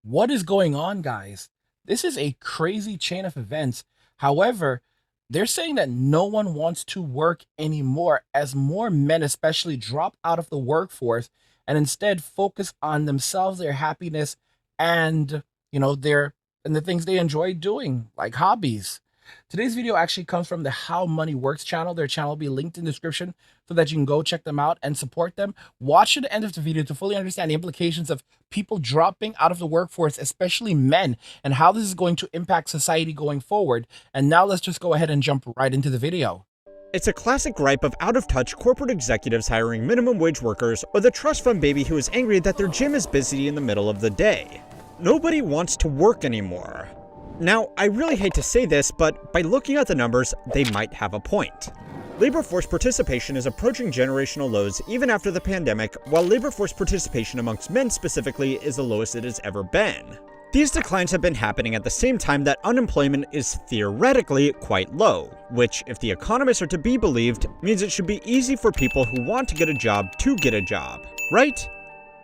What is going on, guys? This is a crazy chain of events. However, they're saying that no one wants to work anymore as more men, especially, drop out of the workforce and instead focus on themselves, their happiness, and their and the things they enjoy doing, like hobbies. Today's video actually comes from the How Money Works channel. Their channel will be linked in the description so that you can go check them out and support them. Watch to the end of the video to fully understand the implications of people dropping out of the workforce, especially men, and how this is going to impact society going forward. And now let's just go ahead and jump right into the video. It's a classic gripe of out-of-touch corporate executives hiring minimum wage workers, or the trust fund baby who is angry that their gym is busy in the middle of the day. Nobody wants to work anymore. Now, I really hate to say this, but by looking at the numbers, they might have a point. Labor force participation is approaching generational lows even after the pandemic, while labor force participation amongst men specifically is the lowest it has ever been. These declines have been happening at the same time that unemployment is theoretically quite low, which, if the economists are to be believed, means it should be easy for people who want to get a job to get a job, right?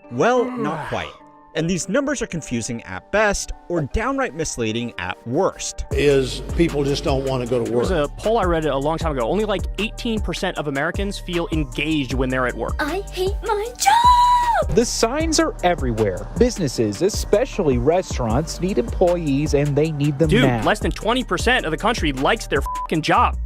Well, not quite. And these numbers are confusing at best, or downright misleading at worst. Is people just don't want to go to work. There was a poll I read a long time ago. Only like 18% of Americans feel engaged when they're at work. I hate my job! The signs are everywhere. Businesses, especially restaurants, need employees and they need them Dude, now. less than 20% of the country likes their f***ing job.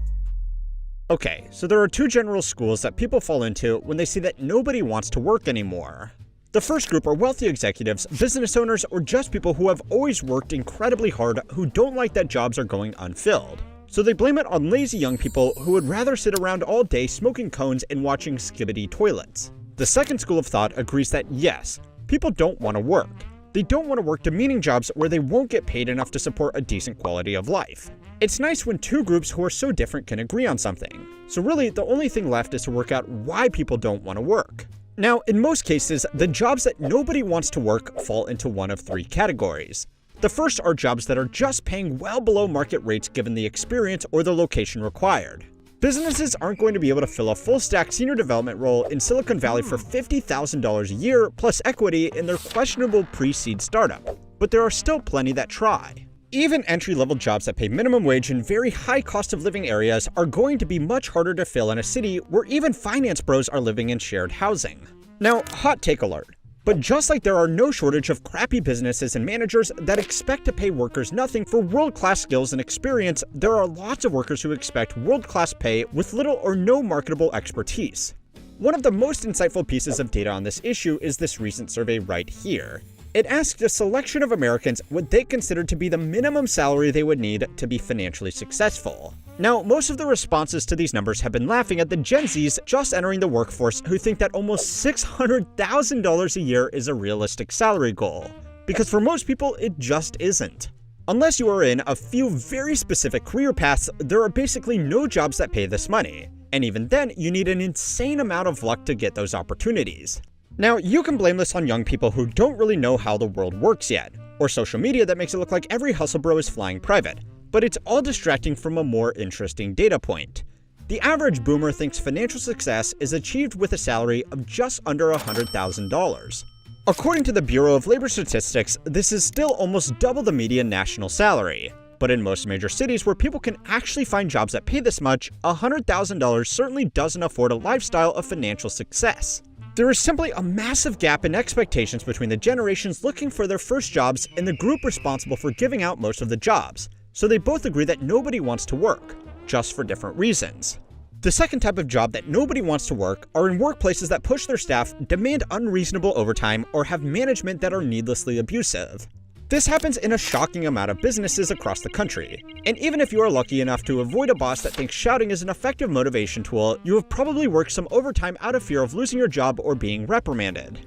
Okay, so there are two general schools that people fall into when they see that nobody wants to work anymore. The first group are wealthy executives, business owners, or just people who have always worked incredibly hard who don't like that jobs are going unfilled. So they blame it on lazy young people who would rather sit around all day smoking cones and watching Skibidi toilets. The second school of thought agrees that yes, people don't want to work. They don't want to work demeaning jobs where they won't get paid enough to support a decent quality of life. It's nice when two groups who are so different can agree on something. So really, the only thing left is to work out why people don't want to work. Now, in most cases, the jobs that nobody wants to work fall into one of three categories. The first are jobs that are just paying well below market rates given the experience or the location required. Businesses aren't going to be able to fill a full-stack senior development role in Silicon Valley for $50,000 a year plus equity in their questionable pre-seed startup, but there are still plenty that try. Even entry-level jobs that pay minimum wage in very high cost of living areas are going to be much harder to fill in a city where even finance bros are living in shared housing. Now, hot take alert. But just like there are no shortage of crappy businesses and managers that expect to pay workers nothing for world-class skills and experience, there are lots of workers who expect world-class pay with little or no marketable expertise. One of the most insightful pieces of data on this issue is this recent survey right here. It asked a selection of Americans what they considered to be the minimum salary they would need to be financially successful. Now, most of the responses to these numbers have been laughing at the Gen Zs just entering the workforce who think that almost $600,000 a year is a realistic salary goal. Because for most people, it just isn't. Unless you are in a few very specific career paths, there are basically no jobs that pay this money. And even then, you need an insane amount of luck to get those opportunities. Now, you can blame this on young people who don't really know how the world works yet, or social media that makes it look like every hustle bro is flying private, but it's all distracting from a more interesting data point. The average boomer thinks financial success is achieved with a salary of just under $100,000. According to the Bureau of Labor Statistics, this is still almost double the median national salary. But in most major cities where people can actually find jobs that pay this much, $100,000 certainly doesn't afford a lifestyle of financial success. There is simply a massive gap in expectations between the generations looking for their first jobs and the group responsible for giving out most of the jobs, so they both agree that nobody wants to work, just for different reasons. The second type of job that nobody wants to work are in workplaces that push their staff, demand unreasonable overtime, or have management that are needlessly abusive. This happens in a shocking amount of businesses across the country, and even if you are lucky enough to avoid a boss that thinks shouting is an effective motivation tool, you have probably worked some overtime out of fear of losing your job or being reprimanded.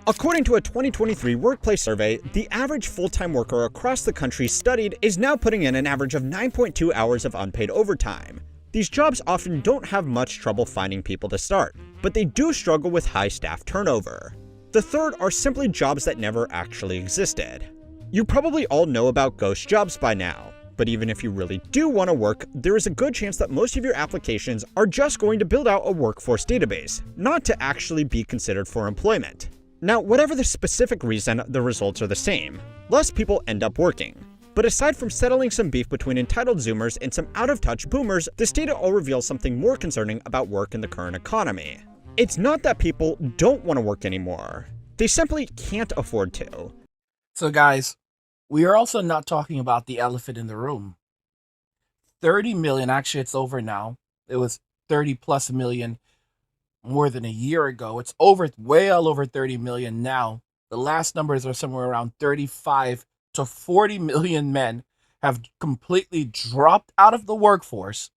According to a 2023 workplace survey, the average full-time worker across the country studied is now putting in an average of 9.2 hours of unpaid overtime. These jobs often don't have much trouble finding people to start, but they do struggle with high staff turnover. The third are simply jobs that never actually existed. You probably all know about ghost jobs by now, but even if you really do want to work, there is a good chance that most of your applications are just going to build out a workforce database, not to actually be considered for employment. Now, whatever the specific reason, the results are the same. Less people end up working. But aside from settling some beef between entitled Zoomers and some out-of-touch boomers, this data all reveals something more concerning about work in the current economy. It's not that people don't want to work anymore. They simply can't afford to. So guys, we are also not talking about the elephant in the room. 30 million, actually it's over now. It was 30 plus million more than a year ago. It's well over 30 million now. The last numbers are somewhere around 35 to 40 million men have completely dropped out of the workforce.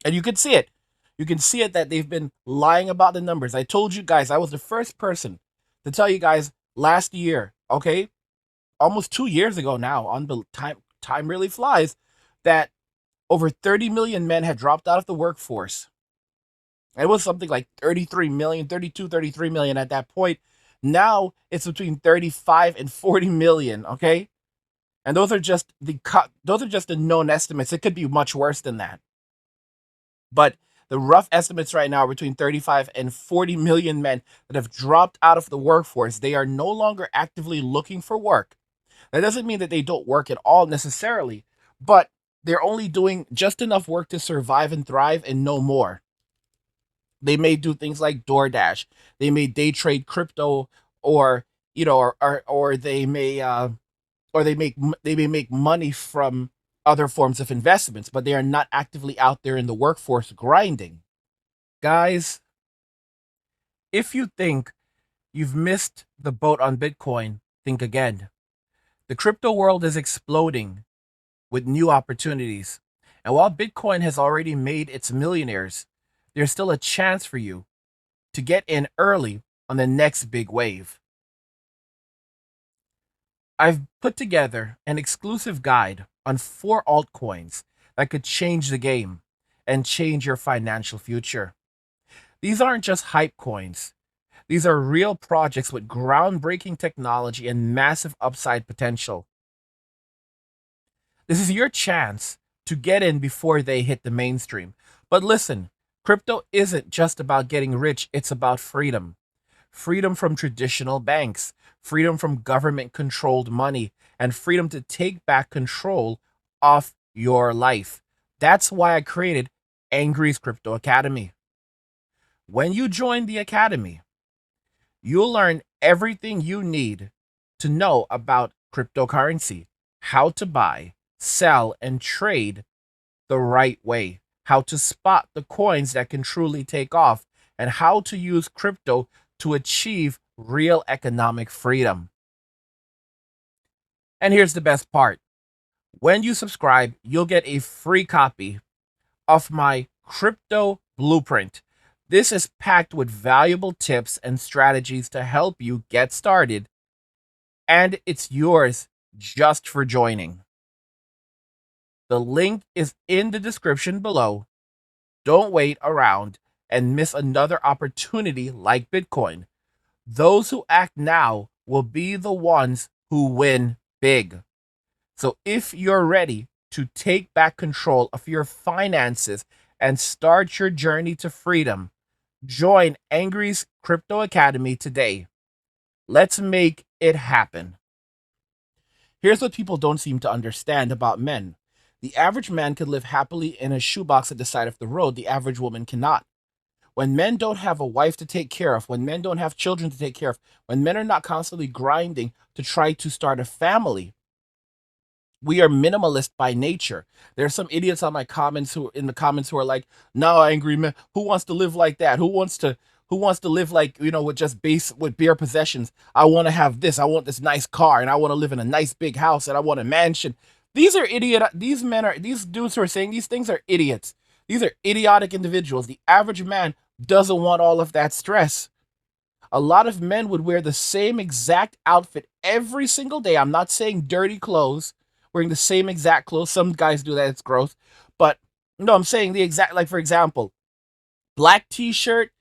And you can see it. You can see it that they've been lying about the numbers. I told you guys, I was the first person to tell you guys last year, okay? Almost 2 years ago now, time really flies, that over 30 million men had dropped out of the workforce. It was something like 33 million, 32, 33 million at that point. Now it's between 35 and 40 million, okay? And those are just the known estimates. It could be much worse than that. But the rough estimates right now are between 35 and 40 million men that have dropped out of the workforce. They are no longer actively looking for work. That doesn't mean that they don't work at all necessarily, but they're only doing just enough work to survive and thrive and no more. They may do things like DoorDash. They may day trade crypto, or they may make money from other forms of investments, but they are not actively out there in the workforce grinding. Guys, if you think you've missed the boat on Bitcoin, think again. The crypto world is exploding with new opportunities. And while Bitcoin has already made its millionaires, there's still a chance for you to get in early on the next big wave. I've put together an exclusive guide on 4 altcoins that could change the game and change your financial future. These aren't just hype coins. These are real projects with groundbreaking technology and massive upside potential. This is your chance to get in before they hit the mainstream. But listen, crypto isn't just about getting rich, it's about freedom. Freedom from traditional banks, freedom from government-controlled money, and freedom to take back control of your life. That's why I created Angry's Crypto Academy. When you join the academy, you'll learn everything you need to know about cryptocurrency, how to buy, sell, and trade the right way, how to spot the coins that can truly take off, and how to use crypto to achieve real economic freedom. And here's the best part. When you subscribe, you'll get a free copy of my Crypto Blueprint. This is packed with valuable tips and strategies to help you get started, and it's yours just for joining. The link is in the description below. Don't wait around and miss another opportunity like Bitcoin. Those who act now will be the ones who win big. So if you're ready to take back control of your finances and start your journey to freedom, join Angry's Crypto Academy today. Let's make it happen. Here's what people don't seem to understand about men. The average man could live happily in a shoebox at the side of the road. The average woman cannot. When men don't have a wife to take care of, when men don't have children to take care of, when men are not constantly grinding to try to start a family, we are minimalist by nature. There are some idiots on in the comments who are like, "No, Angry man, who wants to live like that? Who wants to live like, with bare possessions? I want to have this. I want this nice car, and I want to live in a nice big house, and I want a mansion." These dudes who are saying these things are idiots. These are idiotic individuals. The average man doesn't want all of that stress. A lot of men would wear the same exact outfit every single day. I'm not saying dirty clothes, wearing the same exact clothes. Some guys do that, it's gross. But no, I'm saying the exact, like for example, black t-shirt,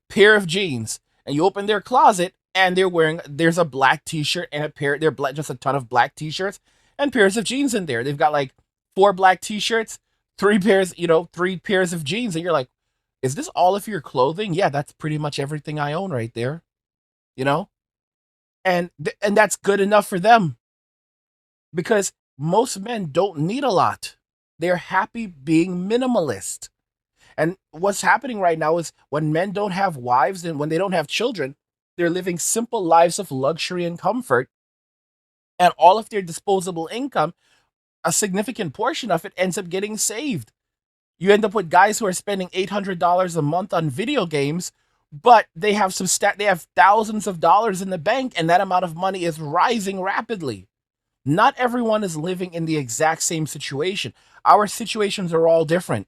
pair of jeans, and you open their closet and there's a black t-shirt and just a ton of black t-shirts and pairs of jeans in there. They've got like 4 black t-shirts, 3 pairs of jeans, and you're like, is this all of your clothing? Yeah, that's pretty much everything I own right there. And that's good enough for them because most men don't need a lot. They're happy being minimalist. And what's happening right now is when men don't have wives and when they don't have children, they're living simple lives of luxury and comfort, and all of their disposable income, a significant portion of it ends up getting saved. You end up with guys who are spending $800 a month on video games, but they have thousands of dollars in the bank, and that amount of money is rising rapidly. Not everyone is living in the exact same situation. Our situations are all different.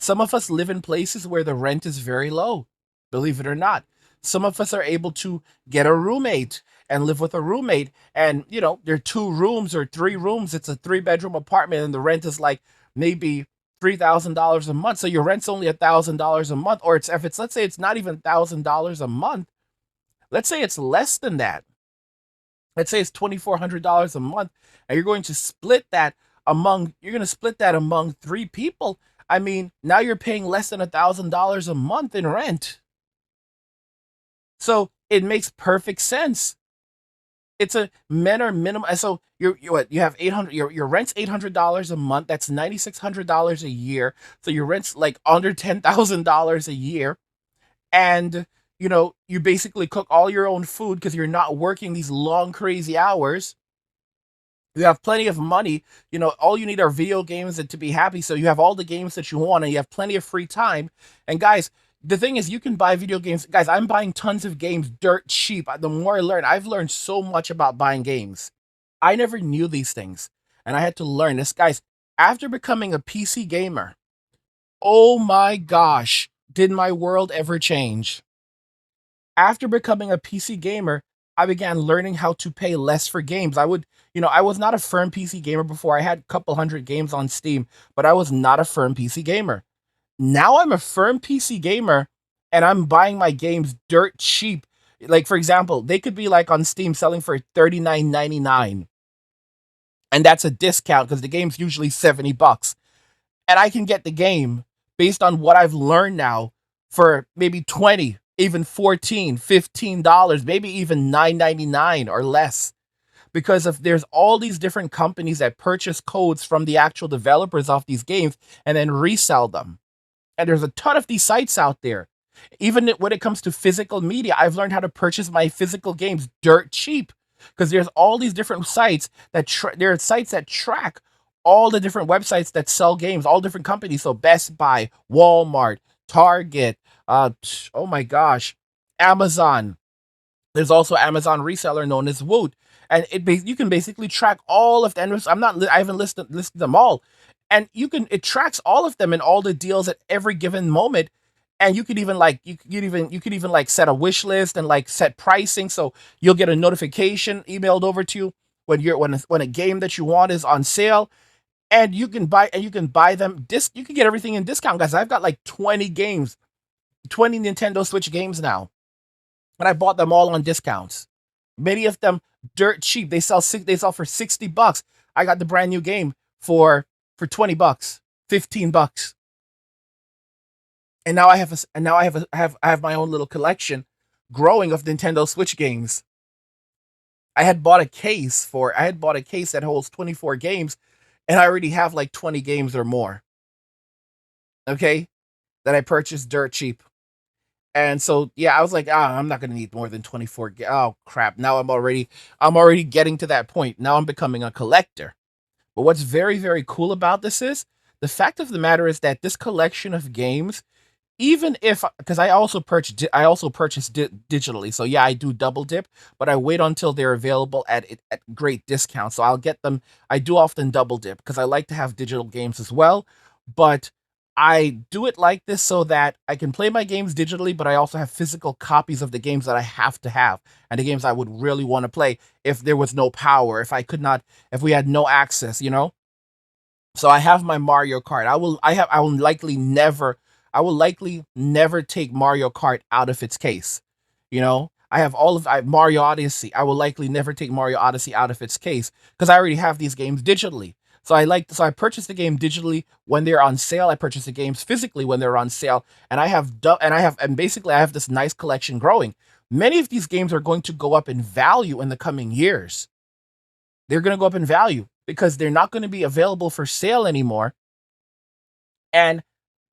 Some of us live in places where the rent is very low, believe it or not. Some of us are able to get a roommate and live with a roommate. And, there are 2 rooms or 3 rooms. It's a 3-bedroom apartment and the rent is like maybe $3,000 a month. So your rent's only $1,000 a month. Or let's say it's not even $1,000 a month. Let's say it's less than that. Let's say it's $2,400 a month. And you're going to split that among 3 people. I mean, now you're paying less than $1,000 a month in rent. So it makes perfect sense. It's a men are minimum. So you have 800. Your rent's $800 a month. That's $9,600 a year. So your rent's like under $10,000 a year, and you basically cook all your own food because you're not working these long crazy hours. You have plenty of money. All you need are video games and to be happy. So you have all the games that you want and you have plenty of free time. And guys, the thing is, you can buy video games. Guys, I'm buying tons of games dirt cheap. The more I learn, I've learned so much about buying games. I never knew these things and I had to learn this. Guys, after becoming a PC gamer, oh my gosh, did my world ever change? After becoming a PC gamer, I began learning how to pay less for games. I was not a firm PC gamer before. I had a couple hundred games on Steam, but I was not a firm PC gamer. Now I'm a firm PC gamer and I'm buying my games dirt cheap. Like, for example, they could be like on Steam selling for $39.99. And that's a discount because the game's usually $70. And I can get the game based on what I've learned now for maybe 20, even 14, $15, maybe even $9.99 or less. Because there's all these different companies that purchase codes from the actual developers of these games and then resell them. And there's a ton of these sites out there. Even when it comes to physical media, I've learned how to purchase my physical games dirt cheap because there's all these different sites there are sites that track all the different websites that sell games, all different companies. So Best Buy, Walmart, Target, oh my gosh, Amazon. There's also Amazon reseller known as Woot, and you can basically track all of them. I haven't listed them all, and it tracks all of them and all the deals at every given moment. And you could even set a wish list and like set pricing, so you'll get a notification emailed over to you when a game that you want is on sale, and you can buy them. You can get everything in discount, guys. I've got like 20 games, 20 Nintendo Switch games now, and I bought them all on discounts. Many of them dirt cheap. They sell for $60. I got the brand new game for $20, $15. And now I have my own little collection growing of Nintendo Switch games. I had bought a case that holds 24 games, and I already have like 20 games or more. Okay? That I purchased dirt cheap. And so, yeah, I was like, I'm not going to need more than 24. Oh, crap. Now I'm already getting to that point. Now I'm becoming a collector. But what's very, very cool about this is the fact of the matter is that this collection of games, because I also purchase digitally. So yeah, I do double dip, but I wait until they're available at great discounts. So I'll get them. I do often double dip because I like to have digital games as well, but I do it like this so that I can play my games digitally, but I also have physical copies of the games that I have to have and the games I would really want to play if there was no power, if we had no access, So I have my Mario Kart. I will likely never take Mario Kart out of its case. I have Mario Odyssey. I will likely never take Mario Odyssey out of its case because I already have these games digitally. So I purchase the game digitally when they're on sale. I purchase the games physically when they're on sale, and I have this nice collection growing. many of these games are going to go up in value in the coming years. They're going to go up in value because they're not going to be available for sale anymore. And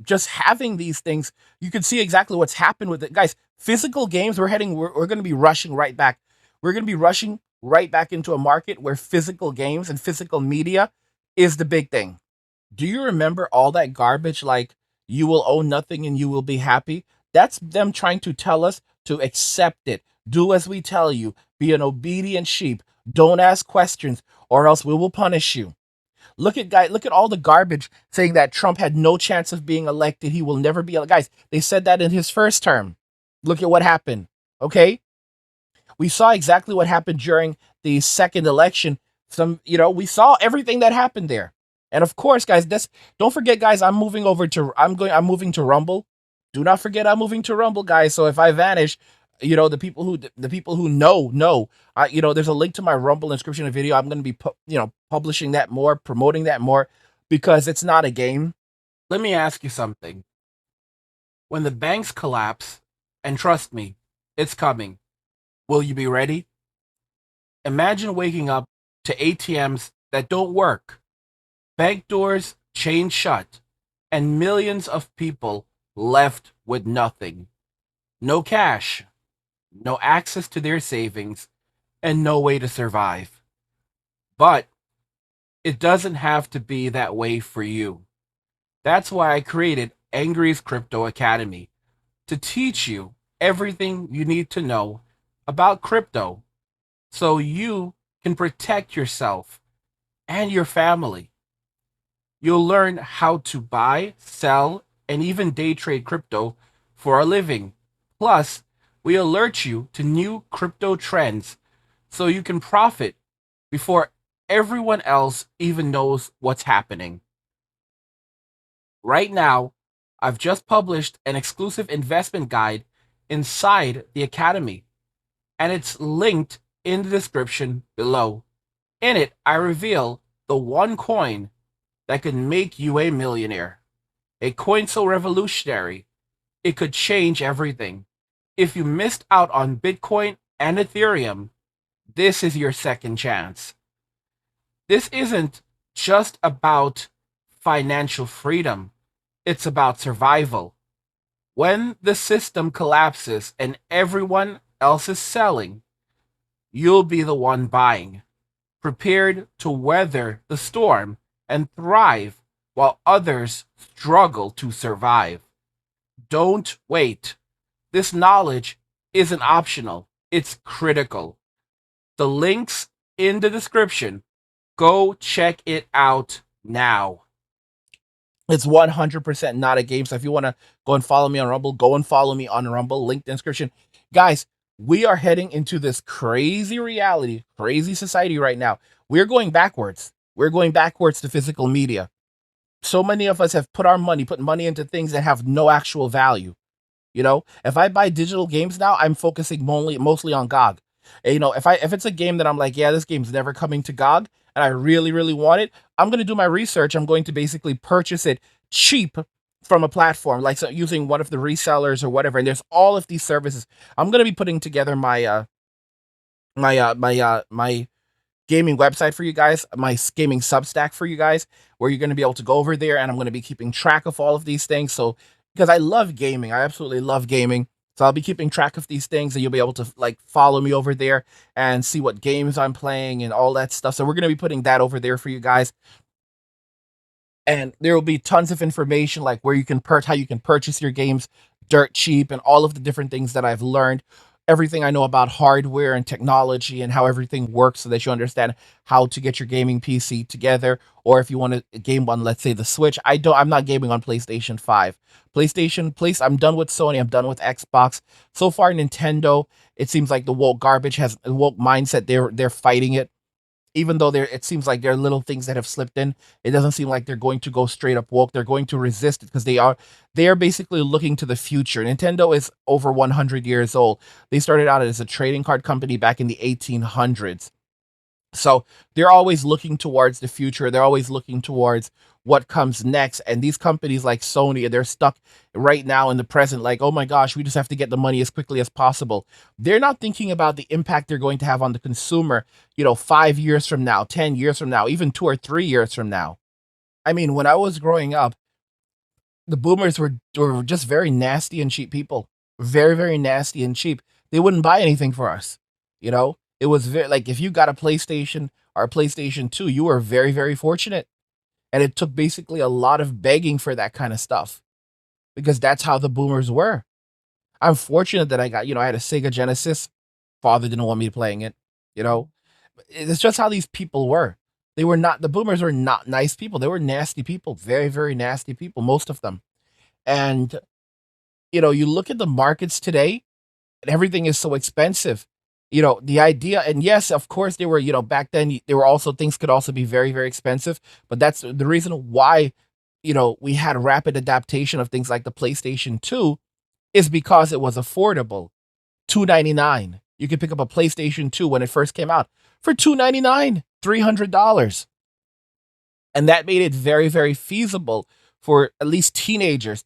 just having these things, you can see exactly what's happened with it. Guys, physical games, we're going to be rushing right back. We're going to be rushing right back into a market where physical games and physical media is the big thing. Do you remember all that garbage like you will own nothing and you will be happy? That's them trying to tell us to accept it. Do as we tell you. Be an obedient sheep. Don't ask questions or else we will punish you. Look at all the garbage saying that Trump had no chance of being elected. He will never be elected. Guys, they said that in his first term. Look at what happened. Okay? We saw exactly what happened during the second election. We saw everything that happened there. And of course, guys, don't forget, guys, I'm moving to Rumble. Do not forget I'm moving to Rumble, guys. So if I vanish, the people who know, there's a link to my Rumble inscription video. I'm going to be publishing that more, promoting that more, because it's not a game. Let me ask you something. When the banks collapse, and trust me, it's coming, will you be ready? Imagine waking up to ATMs that don't work, bank doors chained shut, and millions of people left with nothing. No cash, no access to their savings, and no way to survive. But it doesn't have to be that way for you. That's why I created Angry's Crypto Academy, to teach you everything you need to know about crypto so you can protect yourself and your family. You'll learn how to buy, sell, and even day trade crypto for a living. Plus, we alert you to new crypto trends so you can profit before everyone else even knows what's happening. Right now, I've just published an exclusive investment guide inside the Academy, and it's linked in the description below. In it, I reveal the one coin that could make you a millionaire. A coin so revolutionary, it could change everything. If you missed out on Bitcoin and Ethereum, this is your second chance. This isn't just about financial freedom. It's about survival. When the system collapses and everyone else is selling, you'll be the one buying, prepared to weather the storm and thrive while others struggle to survive. Don't wait. This knowledge isn't optional, it's critical. The link's in the description. Go check it out now. It's 100% not a game. So if you want to go and follow me on Rumble, go and follow me on Rumble. Link in the description. Guys, we are heading into this crazy reality, crazy society right now. We're going backwards. We're going backwards to physical media. So many of us have put money into things that have no actual value. If I buy digital games now, I'm focusing mostly on GOG. And, if it's a game that I'm like, yeah, this game's never coming to GOG, and I really, really want it, I'm going to do my research. I'm going to basically purchase it cheap from a platform, like using one of the resellers or whatever. And there's all of these services. I'm going to be putting together my gaming website for you guys, my gaming Substack for you guys, where you're going to be able to go over there, and I'm going to be keeping track of all of these things. So, because I love gaming, I absolutely love gaming. So I'll be keeping track of these things, and you'll be able to follow me over there and see what games I'm playing and all that stuff. So we're going to be putting that over there for you guys. And there will be tons of information like where you can how you can purchase your games dirt cheap, and all of the different things that I've learned. Everything I know about hardware and technology and how everything works, so that you understand how to get your gaming PC together. Or if you want to game on, let's say, the Switch. I'm not gaming on PlayStation 5. I'm done with Sony. I'm done with Xbox. So far, Nintendo, it seems like the woke garbage has a woke mindset. They're fighting it. Even though it seems like there are little things that have slipped in, it doesn't seem like they're going to go straight up woke. They're going to resist it because they are basically looking to the future. Nintendo is over 100 years old. They started out as a trading card company back in the 1800s. So they're always looking towards the future. They're always looking towards what comes next. And these companies like Sony, they're stuck right now in the present, like, oh my gosh, we just have to get the money as quickly as possible. They're not thinking about the impact they're going to have on the consumer, 5 years from now, 10 years from now, even 2 or 3 years from now. I mean, when I was growing up, the boomers were just very nasty and cheap people. Very, very nasty and cheap. They wouldn't buy anything for us. It was very like if you got a PlayStation or a PlayStation 2, you were very, very fortunate. And it took basically a lot of begging for that kind of stuff because that's how the boomers were. I'm fortunate that I had a Sega Genesis. Father didn't want me playing it. You know, it's just how these people were. The boomers were not nice people. They were nasty people, very, very nasty people, most of them. And, you look at the markets today and everything is so expensive. The idea, and yes, of course, they were, back then, there were also things could also be very, very expensive. But that's the reason why, we had rapid adaptation of things like the PlayStation 2 is because it was affordable. $299. You could pick up a PlayStation 2 when it first came out for $299, $300. And that made it very, very feasible for at least teenagers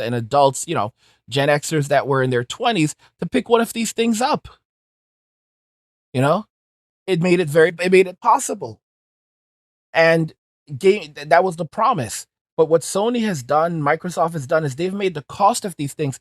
and adults, Gen Xers that were in their 20s to pick one of these things up. You know, it made it possible. And that was the promise. But what Sony has done, Microsoft has done, is they've made the cost of these things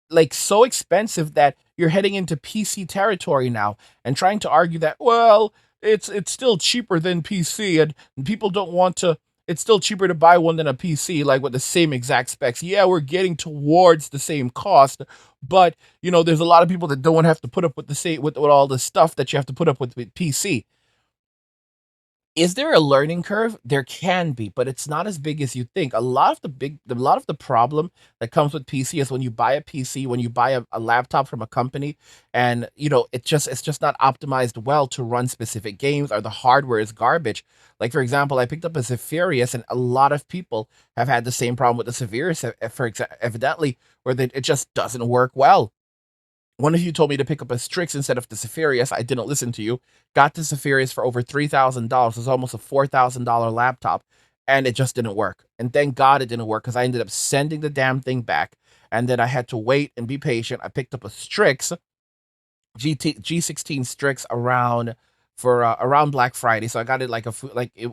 like so expensive that you're heading into PC territory now and trying to argue that, well, it's still cheaper than PC and people don't want to it's still cheaper to buy one than a PC like with the same exact specs. Yeah, we're getting towards the same cost, but there's a lot of people that don't want to have to put up with the same with all the stuff that you have to put up with PC. Is there a learning curve? There can be, but it's not as big as you think. A lot of the problem that comes with PC is when you buy a PC, when you buy a laptop from a company, and it's just not optimized well to run specific games, or the hardware is garbage. Like for example, I picked up a Zephyrus, and a lot of people have had the same problem with the Zephyrus, evidently, where it just doesn't work well. One of you told me to pick up a Strix instead of the Zephyrus. I didn't listen to you. Got the Zephyrus for over $3,000. It was almost a $4,000 laptop, and it just didn't work. And thank God it didn't work because I ended up sending the damn thing back, and then I had to wait and be patient. I picked up a Strix G16 Strix around Black Friday. So I got it there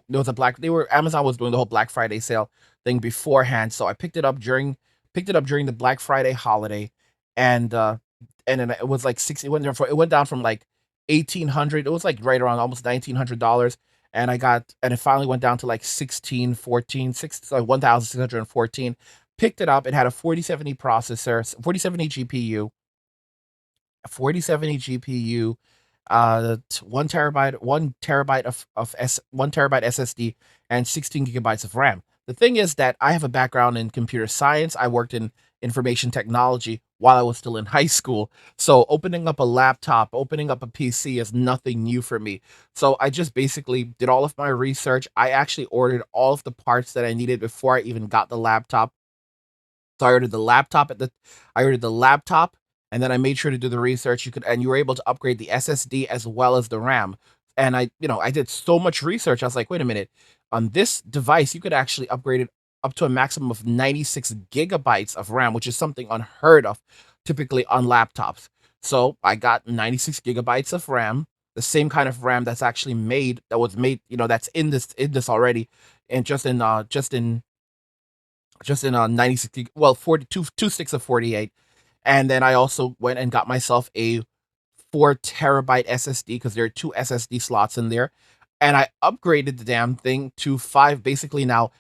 was a Amazon was doing the whole Black Friday sale thing beforehand. So I picked it up during the Black Friday holiday, and then it was like it went down from like 1,800. It was like right around almost $1,900. And it finally went down to like 1614 like 1,614. Picked it up. It had a 4070 processor, 4070 GPU, 4070 GPU, 1 terabyte SSD, and 16 gigabytes of RAM. The thing is that I have a background in computer science. I worked in information technology while I was still in high school. So opening up a laptop, opening up a PC is nothing new for me. So I just basically did all of my research. I actually ordered all of the parts that I needed before I even got the laptop. So I ordered the laptop, and then I made sure to do the research. You were able to upgrade the SSD as well as the RAM. And I did so much research. I was like, wait a minute, on this device, you could actually upgrade it up to a maximum of 96 gigabytes of RAM, which is something unheard of typically on laptops. So I got 96 gigabytes of RAM, the same kind of RAM that was made, that's in this already, and just in 96 well 42 two sticks of 48. And then I also went and got myself a 4 terabyte SSD because there are two SSD slots in there, and I upgraded the damn thing to basically now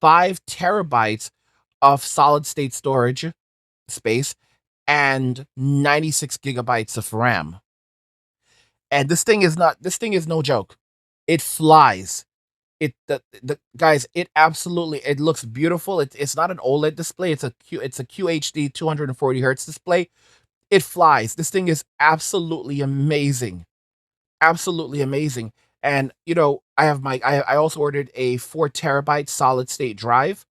5 terabytes of solid state storage space and 96 gigabytes of RAM. And this thing is no joke. It flies. The guys, it looks beautiful. It's not an OLED display. It's a QHD 240 hertz display. It flies. This thing is absolutely amazing. Absolutely amazing. And I also ordered a 4 terabyte solid state drive,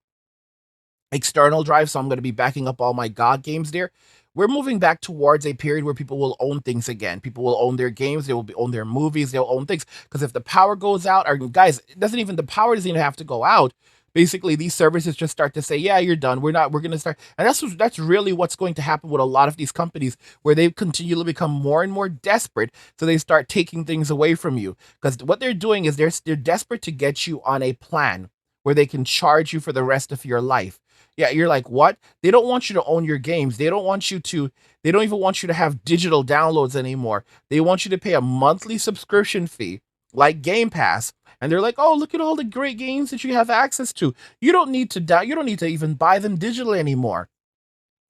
external drive, so I'm going to be backing up all my God games there. we're moving back towards a period where people will own things again. People will own their games, own their movies, they'll own things. Because if the power goes out, or guys, the power doesn't even have to go out. Basically, these services just start to say, yeah, you're done. We're going to start. And that's really what's going to happen with a lot of these companies, where they continually become more and more desperate. So they start taking things away from you. Because what they're doing is they're desperate to get you on a plan where they can charge you for the rest of your life. Yeah, you're like, what? They don't want you to own your games. They don't even want you to have digital downloads anymore. They want you to pay a monthly subscription fee like Game Pass. And they're like, oh, look at all the great games that you have access to. You don't need to even buy them digitally anymore.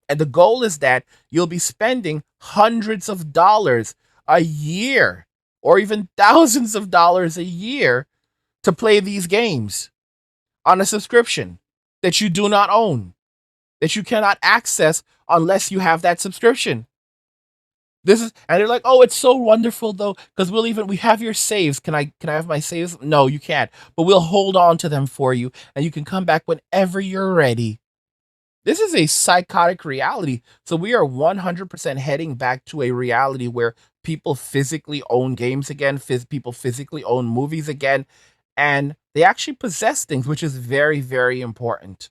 And the goal is that you'll be spending hundreds of dollars a year, or even thousands of dollars a year, to play these games on a subscription that you do not own, that you cannot access unless you have that subscription. And they're like, oh, it's so wonderful though, because we have your saves. Can I have my saves? No, you can't. But we'll hold on to them for you, and you can come back whenever you're ready. This is a psychotic reality. So we are 100% heading back to a reality where people physically own games again, people physically own movies again, and they actually possess things, which is very, very important.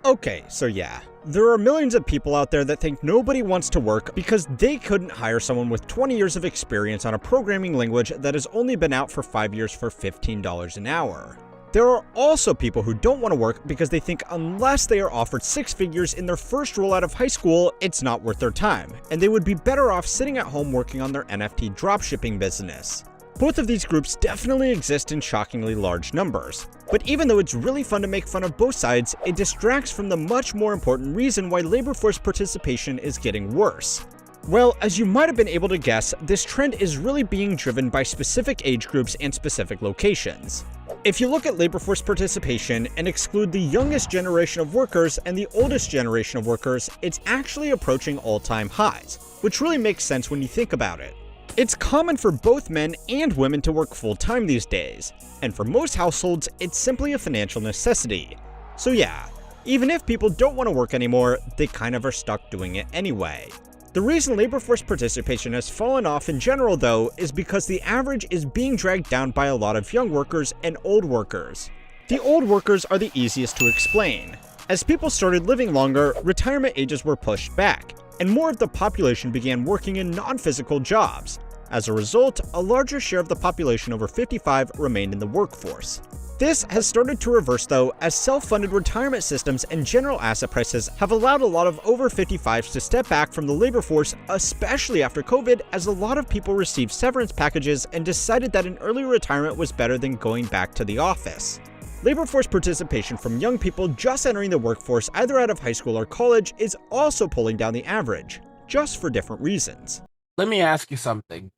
Okay, so yeah, there are millions of people out there that think nobody wants to work because they couldn't hire someone with 20 years of experience on a programming language that has only been out for 5 years for $15 an hour. There are also people who don't want to work because they think unless they are offered 6 figures in their first role out of high school, it's not worth their time, and they would be better off sitting at home working on their NFT dropshipping business. Both of these groups definitely exist in shockingly large numbers, but even though it's really fun to make fun of both sides, it distracts from the much more important reason why labor force participation is getting worse. Well, as you might have been able to guess, this trend is really being driven by specific age groups and specific locations. If you look at labor force participation and exclude the youngest generation of workers and the oldest generation of workers, it's actually approaching all-time highs, which really makes sense when you think about it. It's common for both men and women to work full-time these days, and for most households, it's simply a financial necessity. So yeah, even if people don't want to work anymore, they kind of are stuck doing it anyway. The reason labor force participation has fallen off in general, though, is because the average is being dragged down by a lot of young workers and old workers. The old workers are the easiest to explain. As people started living longer, retirement ages were pushed back, and more of the population began working in non-physical jobs. As a result, a larger share of the population over 55 remained in the workforce. This has started to reverse though, as self-funded retirement systems and general asset prices have allowed a lot of over 55s to step back from the labor force, especially after COVID, as a lot of people received severance packages and decided that an early retirement was better than going back to the office. Labor force participation from young people just entering the workforce either out of high school or college is also pulling down the average, just for different reasons. Let me ask you something.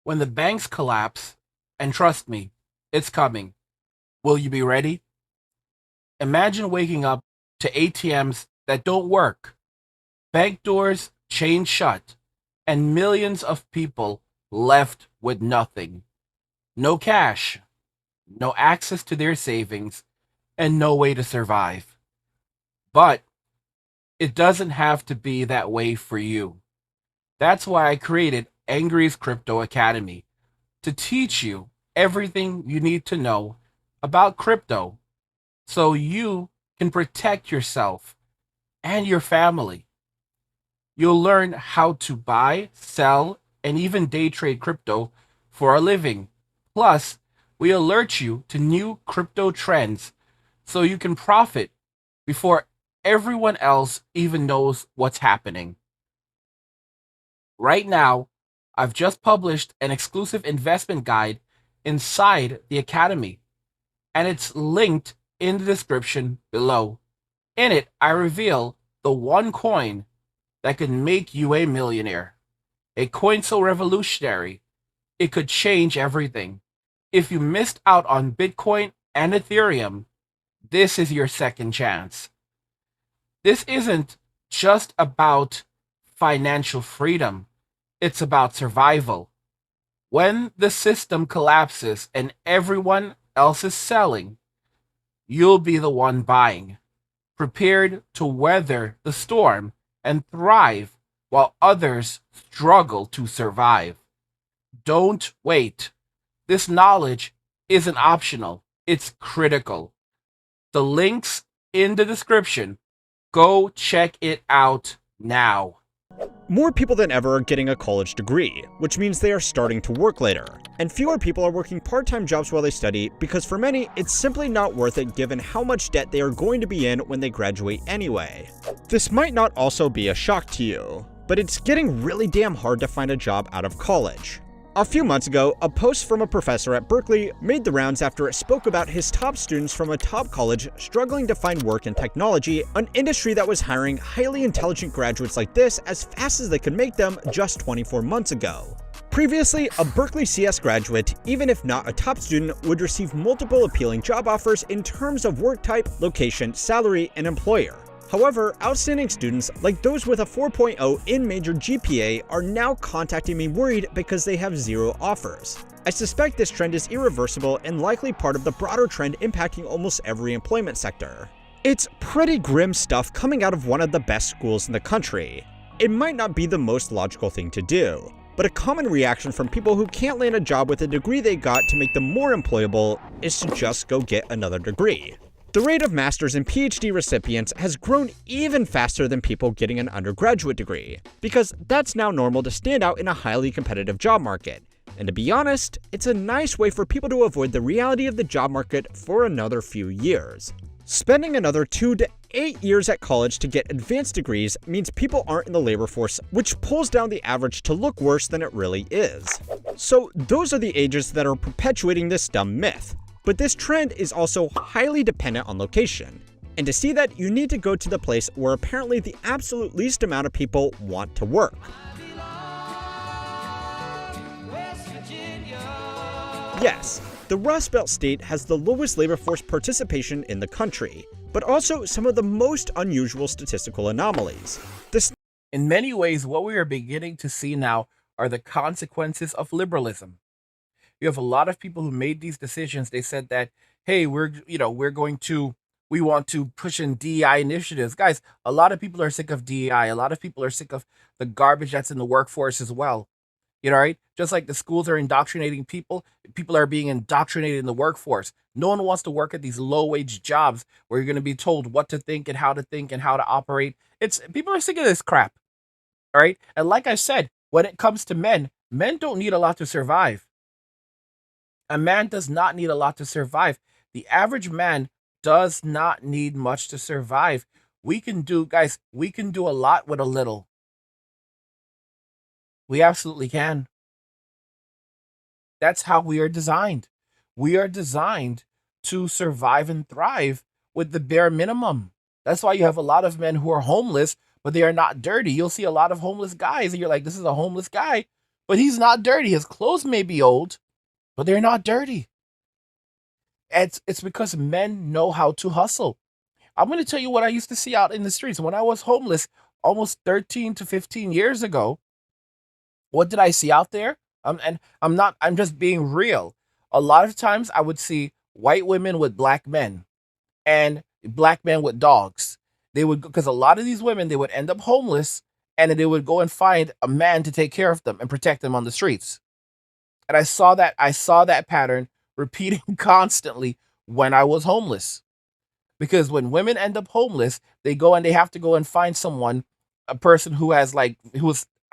When the banks collapse, and trust me, it's coming, will you be ready? Imagine waking up to ATMs that don't work, bank doors chained shut, and millions of people left with nothing. No cash, no access to their savings, and no way to survive. But it doesn't have to be that way for you. That's why I created Angry's Crypto Academy, to teach you everything you need to know about crypto so you can protect yourself and your family. You'll learn how to buy, sell, and even day trade crypto for a living. Plus, we alert you to new crypto trends so you can profit before everyone else even knows what's happening. Right now, I've just published an exclusive investment guide inside the Academy, and it's linked in the description below. In it, I reveal the one coin that could make you a millionaire. A coin so revolutionary, it could change everything. If you missed out on Bitcoin and Ethereum, this is your second chance. This isn't just about financial freedom. It's about survival. When the system collapses and everyone else is selling, you'll be the one buying, prepared to weather the storm and thrive while others struggle to survive. Don't wait. This knowledge isn't optional, it's critical. The link's in the description. Go check it out now. More people than ever are getting a college degree, which means they are starting to work later. And fewer people are working part-time jobs while they study because for many, it's simply not worth it given how much debt they are going to be in when they graduate anyway. This might not also be a shock to you, but it's getting really damn hard to find a job out of college. A few months ago, a post from a professor at Berkeley made the rounds after it spoke about his top students from a top college struggling to find work in technology, an industry that was hiring highly intelligent graduates like this as fast as they could make them just 24 months ago. Previously, a Berkeley CS graduate, even if not a top student, would receive multiple appealing job offers in terms of work type, location, salary, and employer. However, outstanding students, like those with a 4.0 in major GPA, are now contacting me worried because they have zero offers. I suspect this trend is irreversible and likely part of the broader trend impacting almost every employment sector. It's pretty grim stuff coming out of one of the best schools in the country. It might not be the most logical thing to do, but a common reaction from people who can't land a job with a degree they got to make them more employable is to just go get another degree. The rate of master's and PhD recipients has grown even faster than people getting an undergraduate degree, because that's now normal to stand out in a highly competitive job market. And to be honest, it's a nice way for people to avoid the reality of the job market for another few years. Spending another 2 to 8 years at college to get advanced degrees means people aren't in the labor force, which pulls down the average to look worse than it really is. So those are the ages that are perpetuating this dumb myth. But this trend is also highly dependent on location. And to see that, you need to go to the place where apparently the absolute least amount of people want to work. Yes, the Rust Belt state has the lowest labor force participation in the country, but also some of the most unusual statistical anomalies. In many ways, what we are beginning to see now are the consequences of liberalism. You have a lot of people who made these decisions. They said that, hey, we want to push in DEI initiatives. Guys, a lot of people are sick of DEI. A lot of people are sick of the garbage that's in the workforce as well. Right? Just like the schools are indoctrinating people, people are being indoctrinated in the workforce. No one wants to work at these low-wage jobs where you're going to be told what to think and how to operate. People are sick of this crap. All right? And like I said, when it comes to men don't need a lot to survive. A man does not need a lot to survive. The average man does not need much to survive. We can do a lot with a little. We absolutely can. That's how we are designed. We are designed to survive and thrive with the bare minimum. That's why you have a lot of men who are homeless, but they are not dirty. You'll see a lot of homeless guys, and you're like, this is a homeless guy, but he's not dirty. His clothes may be old, but they're not dirty. It's because men know how to hustle. I'm going to tell you what I used to see out in the streets when I was homeless almost 13 to 15 years ago. What did I see out there? I'm just being real. A lot of times I would see white women with black men and black men with dogs. Because a lot of these women, they would end up homeless, and then they would go and find a man to take care of them and protect them on the streets. And I saw that pattern repeating constantly when I was homeless. Because when women end up homeless, they have to go and find a person who is, I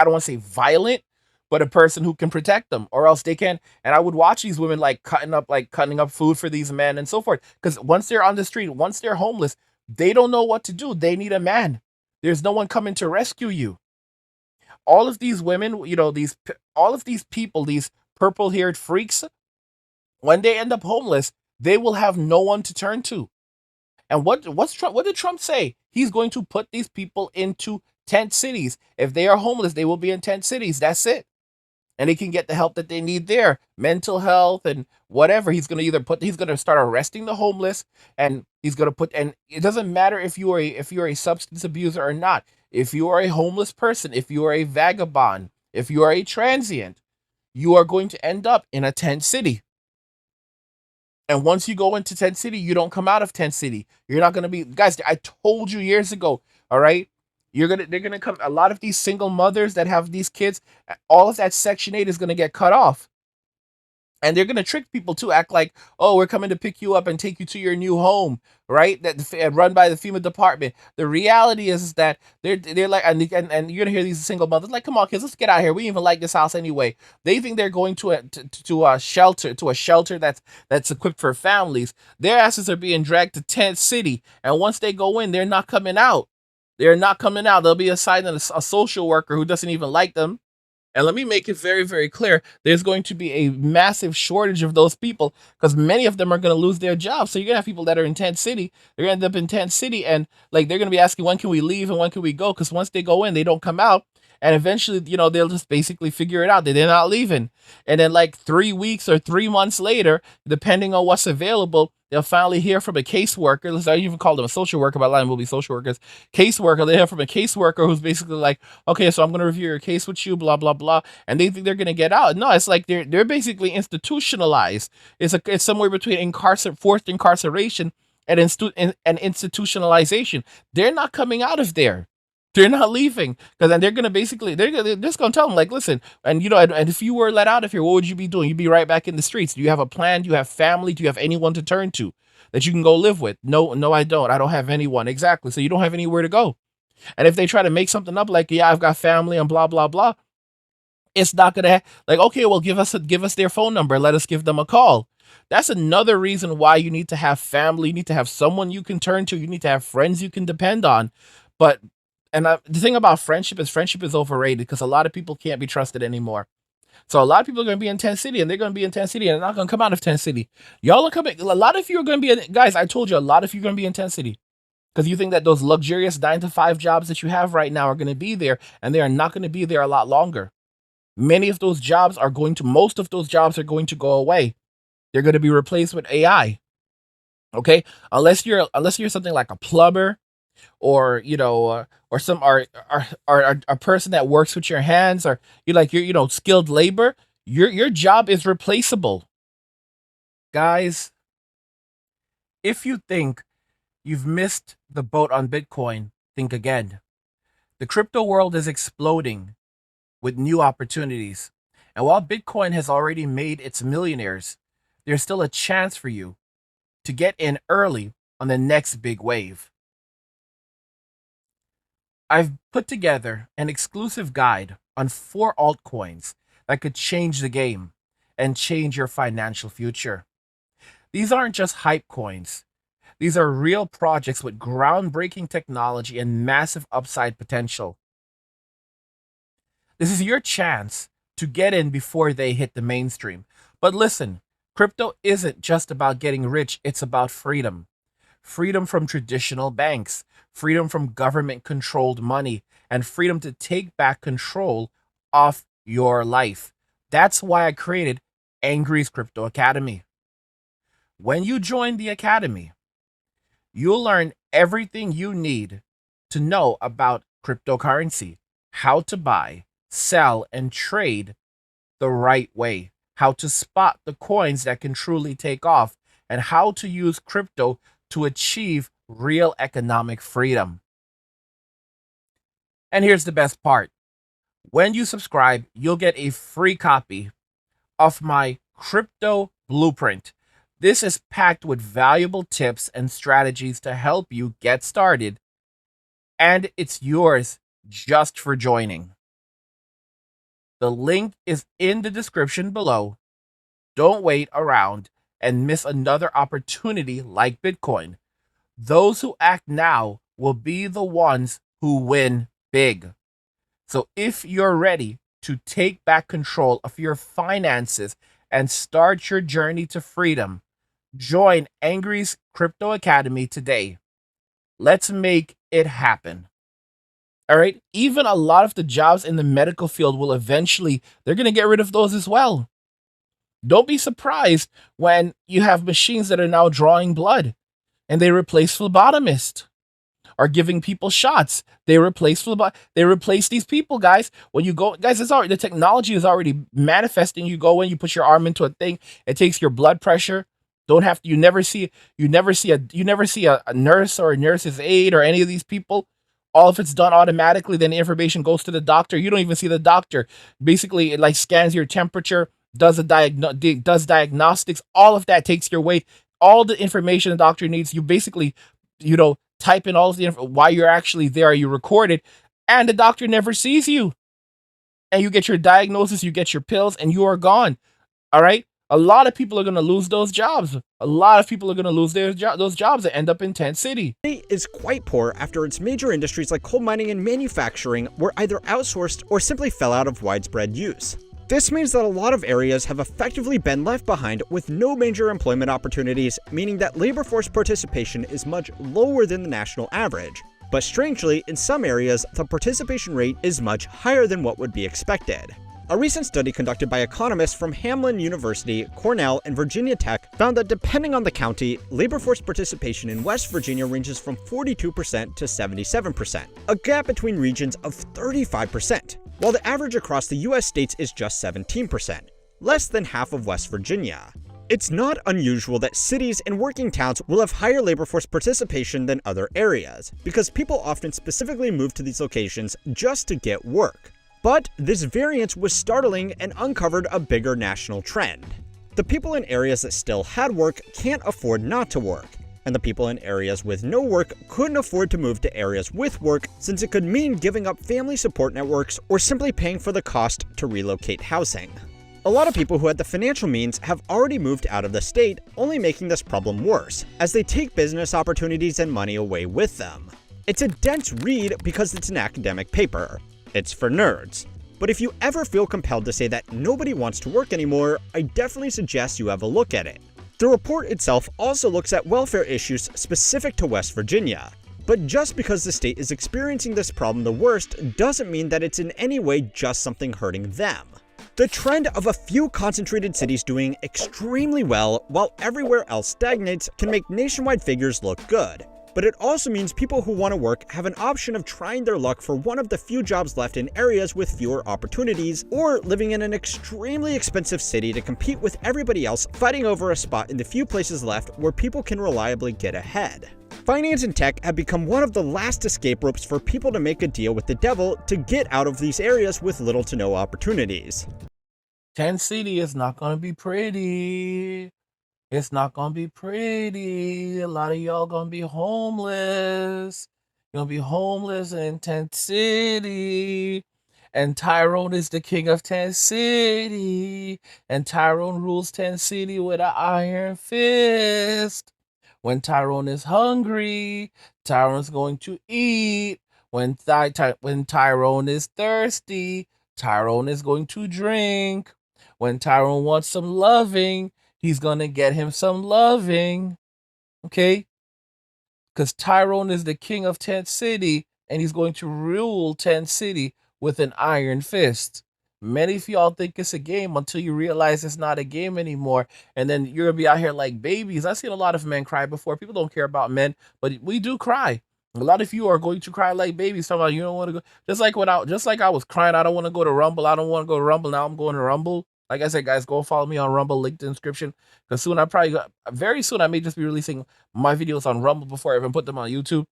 don't want to say violent, but a person who can protect them, or else they can't. And I would watch these women cutting up food for these men and so forth. Because once they're on the street, once they're homeless, they don't know what to do. They need a man. There's no one coming to rescue you. All of these women, all of these people, these purple-haired freaks, when they end up homeless, they will have no one to turn to. And what did Trump say? He's going to put these people into tent cities. If they are homeless, they will be in tent cities. That's it. And they can get the help that they need there, mental health and whatever. He's going to start arresting the homeless, and and it doesn't matter if you're a substance abuser or not. If you are a homeless person, if you are a vagabond, if you are a transient, you are going to end up in a tent city. And once you go into tent city, you don't come out of tent city. You're not going to be, guys, I told you years ago, all right? They're gonna come. A lot of these single mothers that have these kids, all of that Section 8 is gonna get cut off. And they're gonna trick people to act like, oh, we're coming to pick you up and take you to your new home, right? Run by the FEMA department. The reality is that they're like, and you're gonna hear these single mothers like, come on, kids, let's get out of here. We even like this house anyway. They think they're going to a shelter that's equipped for families. Their asses are being dragged to Tent City, and once they go in, they're not coming out. They're not coming out. They'll be assigned a social worker who doesn't even like them. And let me make it very, very clear. There's going to be a massive shortage of those people because many of them are going to lose their jobs. So you're going to have people that are in Tent City. They're going to end up in Tent City and like they're going to be asking, when can we leave and when can we go? Because once they go in, they don't come out. And eventually, they'll just basically figure it out that they're not leaving. And then like 3 weeks or 3 months later, depending on what's available, they'll finally hear from a caseworker. Let's not even call them a social worker, but a lot of them will be social workers. Caseworker, they hear from a caseworker who's basically like, okay, so I'm going to review your case with you, blah, blah, blah. And they think they're going to get out. No, it's like they're basically institutionalized. It's somewhere between forced incarceration and institutionalization. They're not coming out of there. They're not leaving because then they're gonna basically they're just gonna tell them like, listen, and and if you were let out of here, what would you be doing? You'd be right back in the streets. Do you have a plan? Do you have family? Do you have anyone to turn to that you can go live with? No, I don't. I don't have anyone. Exactly. So you don't have anywhere to go. And if they try to make something up like, yeah, I've got family and blah blah blah, it's not gonna like, okay, well, give us their phone number. Let us give them a call. That's another reason why you need to have family. You need to have someone you can turn to. You need to have friends you can depend on. But the thing about friendship is overrated because a lot of people can't be trusted anymore. So a lot of people are going to be in Tent City and they're going to be in Tent City and they're not going to come out of Tent City. Y'all are coming. A lot of you are going to be guys. I told you a lot of you are going to be in Tent City because you think that those luxurious 9-to-5 jobs that you have right now are going to be there, and they are not going to be there a lot longer. Most of those jobs are going to go away. They're going to be replaced with AI. Okay, unless you're something like a plumber or or a person that works with your hands, or you're skilled labor, your job is replaceable. Guys, if you think you've missed the boat on Bitcoin, think again. The crypto world is exploding with new opportunities, and while Bitcoin has already made its millionaires, there's still a chance for you to get in early on the next big wave. I've put together an exclusive guide on 4 altcoins that could change the game and change your financial future. These aren't just hype coins. These are real projects with groundbreaking technology and massive upside potential. This is your chance to get in before they hit the mainstream. But listen, crypto isn't just about getting rich, it's about freedom. Freedom from traditional banks, freedom from government-controlled money, and freedom to take back control of your life. That's why I created Angry's Crypto Academy. When you join the academy, you'll learn everything you need to know about cryptocurrency, how to buy, sell, and trade the right way, how to spot the coins that can truly take off, and how to use crypto to achieve real economic freedom. And here's the best part. When you subscribe, you'll get a free copy of my Crypto Blueprint. This is packed with valuable tips and strategies to help you get started, and it's yours just for joining. The link is in the description below. Don't wait around and miss another opportunity like Bitcoin. Those who act now will be the ones who win big. So if you're ready to take back control of your finances and start your journey to freedom, join Angry's Crypto Academy today. Let's make it happen. All right. Even a lot of the jobs in the medical field will eventually, they're going to get rid of those as well. Don't be surprised when you have machines that are now drawing blood and they replace phlebotomists, or giving people shots. They replace these people, guys. When you go, guys, the technology is already manifesting. You go in, you put your arm into a thing, it takes your blood pressure. You never see a nurse or a nurse's aide or any of these people All if it's done automatically, then the information goes to the doctor. You don't even see the doctor. Basically, it like scans your temperature, does does diagnostics. All of that takes your weight. All the information the doctor needs. You basically, type in all of the why you're actually there. You record it, and the doctor never sees you. And you get your diagnosis, you get your pills, and you are gone. All right. A lot of people are going to lose those jobs. A lot of people are going to lose those jobs that end up in Tent City. The state is quite poor after its major industries like coal mining and manufacturing were either outsourced or simply fell out of widespread use. This means that a lot of areas have effectively been left behind with no major employment opportunities, meaning that labor force participation is much lower than the national average. But strangely, in some areas, the participation rate is much higher than what would be expected. A recent study conducted by economists from Hamline University, Cornell, and Virginia Tech found that depending on the county, labor force participation in West Virginia ranges from 42% to 77%, a gap between regions of 35%, while the average across the US states is just 17%, less than half of West Virginia. It's not unusual that cities and working towns will have higher labor force participation than other areas, because people often specifically move to these locations just to get work. But this variance was startling and uncovered a bigger national trend. The people in areas that still had work can't afford not to work, and the people in areas with no work couldn't afford to move to areas with work since it could mean giving up family support networks or simply paying for the cost to relocate housing. A lot of people who had the financial means have already moved out of the state, only making this problem worse, as they take business opportunities and money away with them. It's a dense read because it's an academic paper. It's for nerds. But if you ever feel compelled to say that nobody wants to work anymore, I definitely suggest you have a look at it. The report itself also looks at welfare issues specific to West Virginia. But just because the state is experiencing this problem the worst doesn't mean that it's in any way just something hurting them. The trend of a few concentrated cities doing extremely well while everywhere else stagnates can make nationwide figures look good. But it also means people who want to work have an option of trying their luck for one of the few jobs left in areas with fewer opportunities, or living in an extremely expensive city to compete with everybody else fighting over a spot in the few places left where people can reliably get ahead. Finance and tech have become one of the last escape ropes for people to make a deal with the devil to get out of these areas with little to no opportunities. Tent City is not going to be pretty. It's not gonna be pretty. A lot of y'all gonna be homeless. You're gonna be homeless in Tent City. And Tyrone is the king of Tent City. And Tyrone rules Tent City with an iron fist. When Tyrone is hungry, Tyrone's going to eat. When Tyrone is thirsty, Tyrone is going to drink. When Tyrone wants some loving, he's gonna get him some loving, okay? Because Tyrone is the king of Tent City, and he's going to rule Tent City with an iron fist. Many of y'all think it's a game until you realize it's not a game anymore, and then you're gonna be out here like babies. I've seen a lot of men cry before. People don't care about men, but we do cry. A lot of you are going to cry like babies. Talking about you don't want to go. Just like I was crying, I don't want to go to Rumble. I don't want to go to Rumble. Now I'm going to Rumble. Like I said, guys, go follow me on Rumble, link in the description. Because very soon I may just be releasing my videos on Rumble before I even put them on YouTube.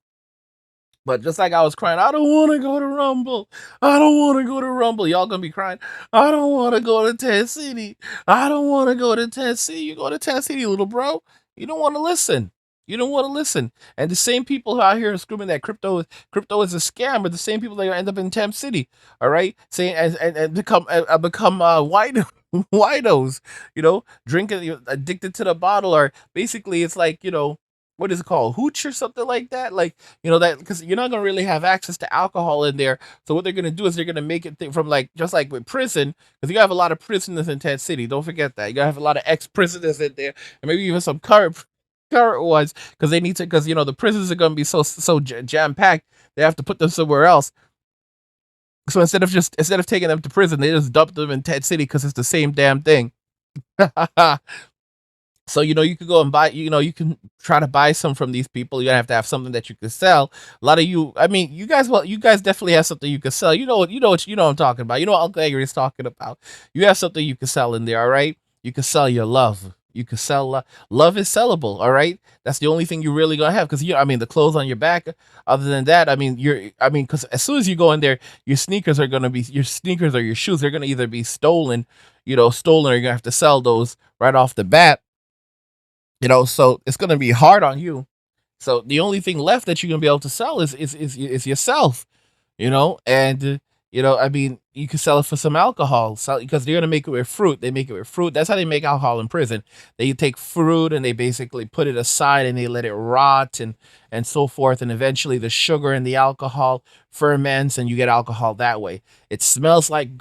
But just like I was crying, I don't want to go to Rumble. I don't want to go to Rumble. Y'all gonna be crying. I don't want to go to Tent City. I don't want to go to Tent City. You go to Tent City, little bro. You don't want to listen. You don't want to listen. And the same people who out here screaming that crypto is a scam are the same people that end up in Tent City. All right, saying and become widos, drinking, addicted to the bottle, or basically it's like, what is it called? Hooch or something like that. Like, that, because you're not going to really have access to alcohol in there. So what they're going to do is they're going to make it from just like with prison, because you have a lot of prisoners in Tent City. Don't forget that. You got to have a lot of ex-prisoners in there, and maybe even some current ones, because they need to, because, the prisons are going to be so jam-packed, they have to put them somewhere else. So instead of taking them to prison, they just dump them in Tent City because it's the same damn thing. So, you could go and buy, you can try to buy some from these people. You have to have something that you can sell. A lot of you, you guys definitely have something you can sell. You know what I'm talking about. You know what Uncle Edgar is talking about. You have something you can sell in there, all right? You can sell your love. You can sell love is sellable, all right? That's the only thing you really gonna have because I mean, the clothes on your back. Other than that, I mean, because as soon as you go in there, your sneakers or your shoes. They're gonna either be stolen, stolen, or you're gonna have to sell those right off the bat. So it's gonna be hard on you. So the only thing left that you're gonna be able to sell is yourself, and I mean, you can sell it for some alcohol, because they're gonna make it with fruit. They make it with fruit. That's how they make alcohol in prison. They take fruit and they basically put it aside and they let it rot and so forth, and eventually the sugar and the alcohol ferments and you get alcohol that way. It smells like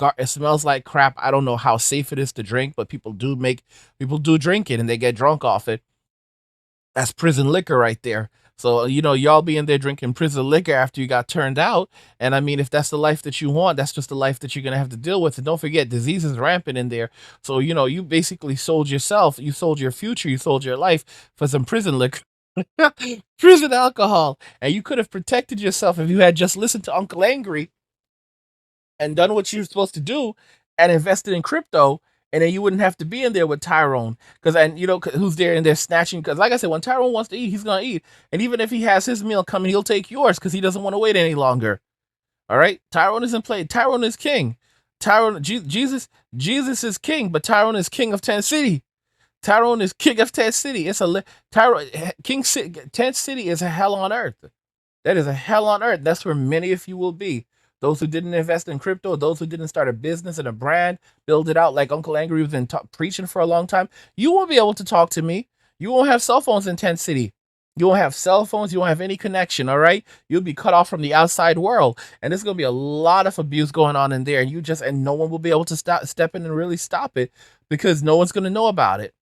crap. I don't know how safe it is to drink, but people do drink it and they get drunk off it. That's prison liquor right there. So, y'all be in there drinking prison liquor after you got turned out. And I mean, if that's the life that you want, that's just the life that you're going to have to deal with. And don't forget, disease is rampant in there. So, you basically sold yourself, you sold your future, you sold your life for some prison liquor, prison alcohol. And you could have protected yourself if you had just listened to Uncle Angry and done what you were supposed to do and invested in crypto, and then you wouldn't have to be in there with Tyrone, who's there and they're snatching. Because like I said, when Tyrone wants to eat, he's gonna eat, and even if he has his meal coming, he'll take yours because he doesn't want to wait any longer. All right, Tyrone isn't played. Tyrone is king. Jesus is king, but Tyrone is king of Tent City. Tyrone is king of Tent City. Tyrone King City. Tent City is a hell on earth. That is a hell on earth. That's where many of you will be. Those who didn't invest in crypto, those who didn't start a business and a brand, build it out like Uncle Angry was been preaching for a long time, you won't be able to talk to me. You won't have cell phones in Tent City. You won't have cell phones. You won't have any connection, all right? You'll be cut off from the outside world. And there's going to be a lot of abuse going on in there. And no one will be able to step in and really stop it because no one's going to know about it.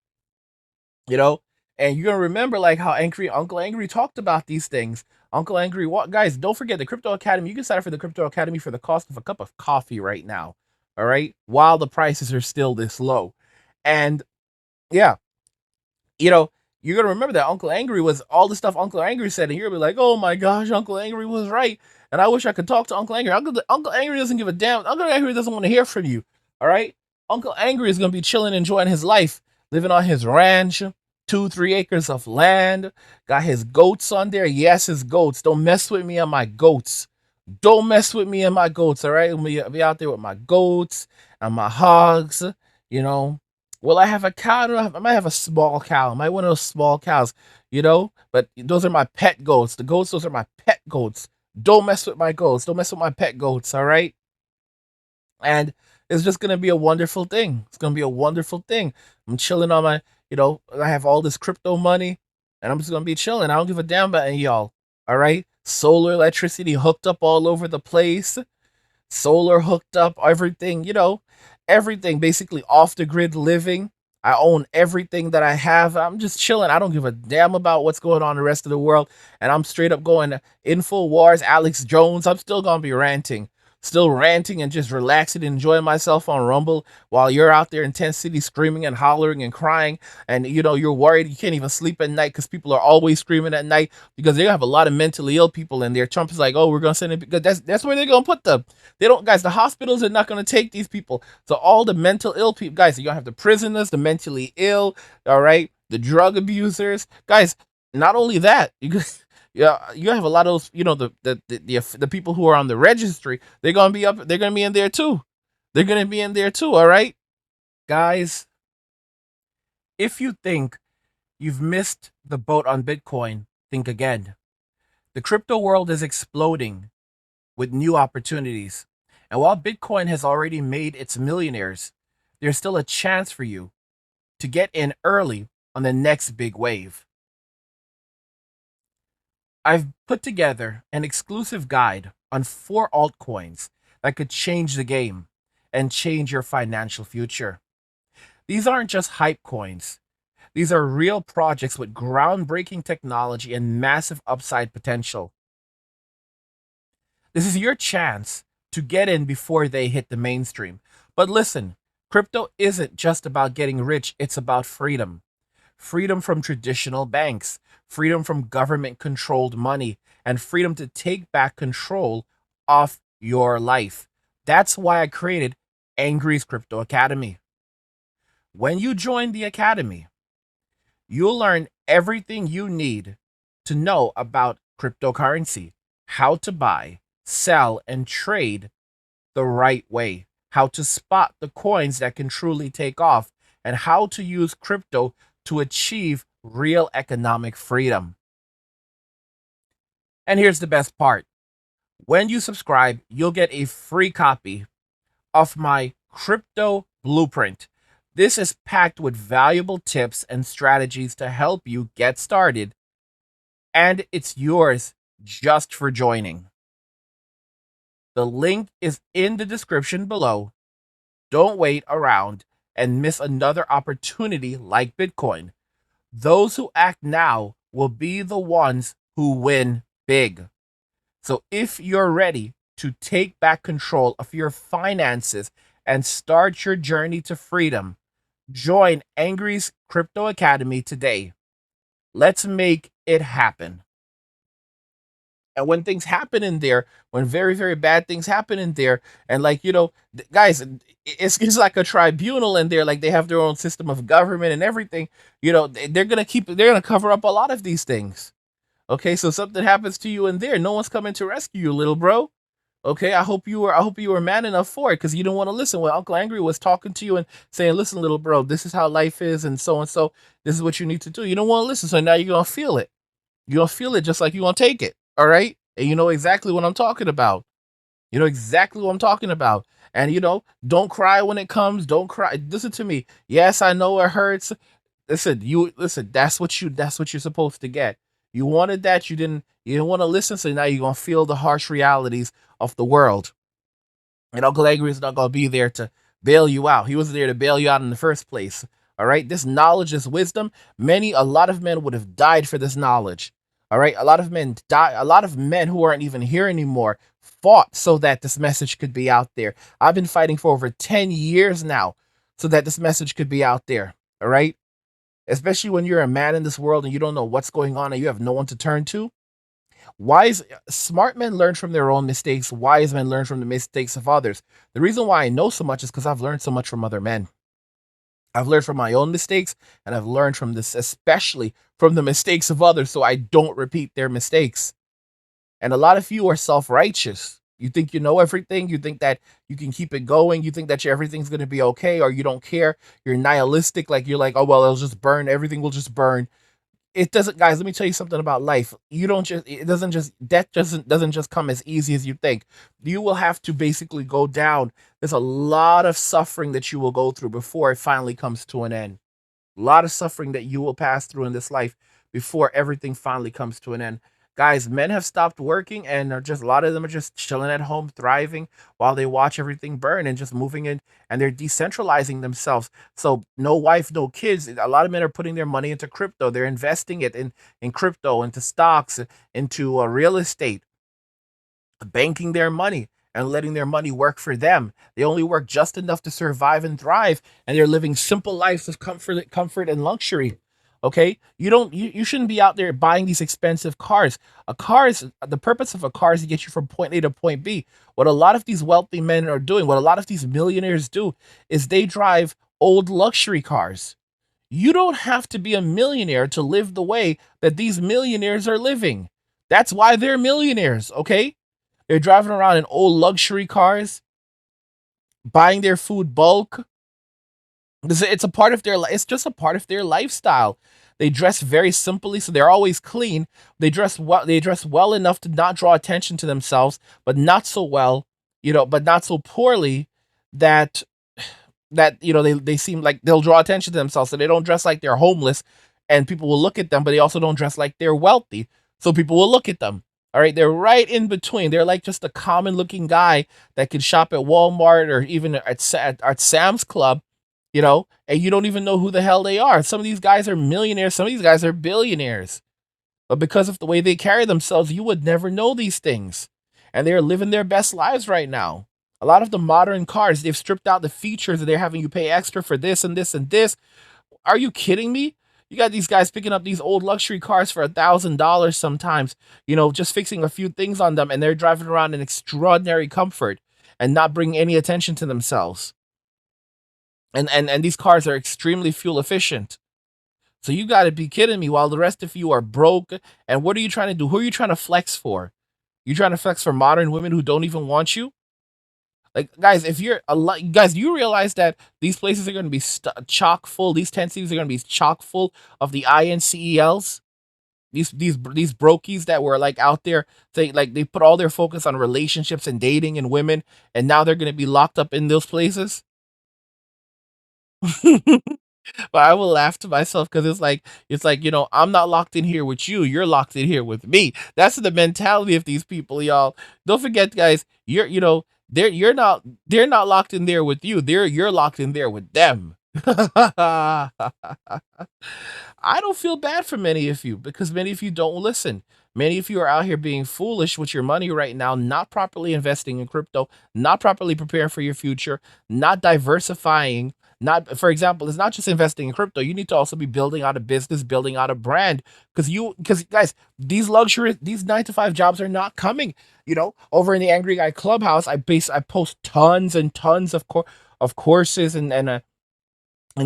And you're gonna remember like how Uncle Angry talked about these things. Uncle Angry, what guys? Don't forget the Crypto Academy. You can sign up for the Crypto Academy for the cost of a cup of coffee right now. All right, while the prices are still this low, and yeah, you're gonna remember that Uncle Angry was all the stuff Uncle Angry said, and you're gonna be like, oh my gosh, Uncle Angry was right, and I wish I could talk to Uncle Angry. Uncle Angry doesn't give a damn. Uncle Angry doesn't want to hear from you. All right, Uncle Angry is gonna be chilling, enjoying his life, living on his ranch. 2-3 acres of land, got his goats on there. Yes, his goats. Don't mess with me and my goats. Don't mess with me and my goats, all right? I'm going to be out there with my goats and my hogs, Will I have a cow? I might have a small cow. I might one of those small cows, But those are my pet goats. Those are my pet goats. Don't mess with my goats. Don't mess with my pet goats, all right? And it's just going to be a wonderful thing. It's going to be a wonderful thing. I'm chilling on my, I have all this crypto money and I'm just going to be chilling. I don't give a damn about any y'all. All right. Solar electricity hooked up all over the place. Solar hooked up, everything, everything basically off the grid living. I own everything that I have. I'm just chilling. I don't give a damn about what's going on in the rest of the world. And I'm straight up going InfoWars, Alex Jones. I'm still going to be ranting. Still ranting and just relaxing and enjoying myself on Rumble while you're out there in Tent City screaming and hollering and crying. And, you're worried you can't even sleep at night because people are always screaming at night because they have a lot of mentally ill people in there. Trump is like, oh, we're going to send it because that's where they're going to put them. Guys, the hospitals are not going to take these people. So all the mental ill people, guys, you're going to have the prisoners, the mentally ill, all right, the drug abusers. Guys, not only that, yeah, you have a lot of those, the people who are on the registry, they're gonna be in there too. They're gonna be in there too, all right? Guys, if you think you've missed the boat on Bitcoin, think again. The crypto world is exploding with new opportunities. And while Bitcoin has already made its millionaires, there's still a chance for you to get in early on the next big wave. I've put together an exclusive guide on 4 altcoins that could change the game and change your financial future. These aren't just hype coins. These are real projects with groundbreaking technology and massive upside potential. This is your chance to get in before they hit the mainstream. But listen, crypto isn't just about getting rich, it's about freedom. Freedom from traditional banks, freedom from government-controlled money, and freedom to take back control of your life. That's why I created Angry's Crypto Academy. When you join the academy, You'll learn everything you need to know about cryptocurrency, how to buy, sell, and trade the right way, how to spot the coins that can truly take off, and how to use crypto to achieve real economic freedom. And here's the best part. When you subscribe, you'll get a free copy of my crypto blueprint. This is packed with valuable tips and strategies to help you get started, and it's yours just for joining. The link is in the description below. Don't wait around and miss another opportunity like Bitcoin. Those who act now will be the ones who win big. So if you're ready to take back control of your finances and start your journey to freedom, join Angry's Crypto Academy today. Let's make it happen. And when things happen in there, when very, very bad things happen in there, and like, guys, it's like a tribunal in there, like they have their own system of government and everything, they're going to cover up a lot of these things. Okay, so something happens to you in there, no one's coming to rescue you, little bro. Okay, I hope you were man enough for it, because you don't want to listen when Uncle Angry was talking to you and saying, listen, little bro, this is how life is, and so, this is what you need to do. You don't want to listen, so now you're going to feel it. You're going to feel it just like you're going to take it, all right? And you know exactly what I'm talking about. You know exactly what I'm talking about. And, don't cry when it comes. Don't cry. Listen to me. Yes, I know it hurts. Listen, that's what you're supposed to get. You wanted that, you didn't want to listen, so now you're going to feel the harsh realities of the world. And Uncle Angry is not going to be there to bail you out. He wasn't there to bail you out in the first place. All right? This knowledge, this wisdom, a lot of men would have died for this knowledge. All right? A lot of men who aren't even here anymore fought so that this message could be out there. I've been fighting for over 10 years now so that this message could be out there. All right? Especially when you're a man in this world and you don't know what's going on and you have no one to turn to. Smart men learn from their own mistakes. Wise men learn from the mistakes of others. The reason why I know so much is because I've learned so much from other men. I've learned from my own mistakes, and I've learned from this, especially from the mistakes of others, so I don't repeat their mistakes. And a lot of you are self-righteous. You think you know everything. You think that you can keep it going. You think that everything's going to be okay, or you don't care. You're nihilistic. Like you're like, oh, well, it'll just burn. Everything will just burn. It doesn't, guys. Let me tell you something about life. Death doesn't just come as easy as you think. You will have to basically go down. There's a lot of suffering that you will go through before it finally comes to an end. A lot of suffering that you will pass through in this life before everything finally comes to an end. Guys, men have stopped working, and a lot of them are just chilling at home, thriving while they watch everything burn and just moving in, and they're decentralizing themselves. So no wife, no kids. A lot of men are putting their money into crypto. They're investing it in crypto, into stocks, into real estate, banking their money and letting their money work for them. They only work just enough to survive and thrive, and they're living simple lives of comfort and luxury. Okay, you shouldn't be out there buying these expensive cars. The purpose of a car is to get you from point A to point B. What a lot of these wealthy men are doing, what a lot of these millionaires do, is they drive old luxury cars. You don't have to be a millionaire to live the way that these millionaires are living. That's why they're millionaires, okay? They're driving around in old luxury cars, buying their food bulk. It's a part of it's just a part of their lifestyle. They dress very simply, so they're always clean. They dress well enough to not draw attention to themselves, but not so well, but not so poorly that they seem like they'll draw attention to themselves. So they don't dress like they're homeless and people will look at them, but they also don't dress like they're wealthy, so people will look at them. All right, they're right in between. They're like just a common looking guy that can shop at Walmart or even at Sam's Club, and you don't even know who the hell they are. Some of these guys are millionaires. Some of these guys are billionaires. But because of the way they carry themselves, you would never know these things. And they're living their best lives right now. A lot of the modern cars, they've stripped out the features and they're having you pay extra for this and this and this. Are you kidding me? You got these guys picking up these old luxury cars for $1,000 sometimes, just fixing a few things on them, and they're driving around in extraordinary comfort and not bringing any attention to themselves. And these cars are extremely fuel efficient. So you got to be kidding me while the rest of you are broke. And what are you trying to do? Who are you trying to flex for? You trying to flex for modern women who don't even want you? Like, guys, if you're a lot, guys, do you realize that these places are going to be chock full? These tent cities are going to be chock full of the INCELs. These brokies that were like out there, they put all their focus on relationships and dating and women, and now they're going to be locked up in those places. But I will laugh to myself because it's like I'm not locked in here with you. You're locked in here with me. That's the mentality of these people, y'all. Don't forget, guys. They're not locked in there with you. You're locked in there with them. I don't feel bad for many of you because many of you don't listen. Many of you are out here being foolish with your money right now, not properly investing in crypto, not properly preparing for your future, not diversifying. Not, for example, it's not just investing in crypto. You need to also be building out a business, building out a brand. Because guys, these 9 to 5 jobs are not coming. Over in the Angry Guy Clubhouse, I post tons and tons of courses and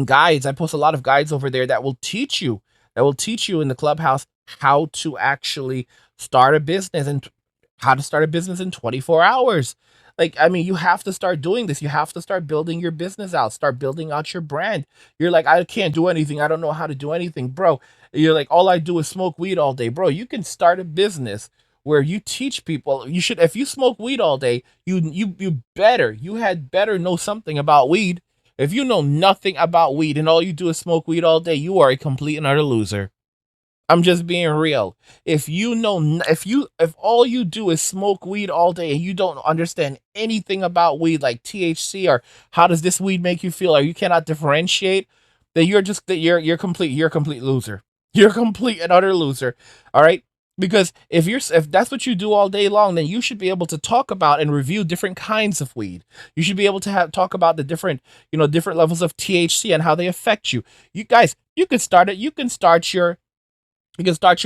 guides. I post a lot of guides over there that will teach you in the clubhouse how to actually start a business and how to start a business in 24 hours. Like, I mean, you have to start doing this. You have to start building your business out, start building out your brand. You're like, I can't do anything. I don't know how to do anything, bro. You're like, all I do is smoke weed all day, bro. You can start a business where you teach people. If you smoke weed all day, you had better know something about weed. If you know nothing about weed and all you do is smoke weed all day, you are a complete and utter loser. I'm just being real. If all you do is smoke weed all day and you don't understand anything about weed like THC or how does this weed make you feel or you cannot differentiate, then you're a complete loser. You're a complete and utter loser. All right? Because if that's what you do all day long, then you should be able to talk about and review different kinds of weed. You should be able to talk about the different levels of THC and how they affect you. You guys, you can start it. You can start your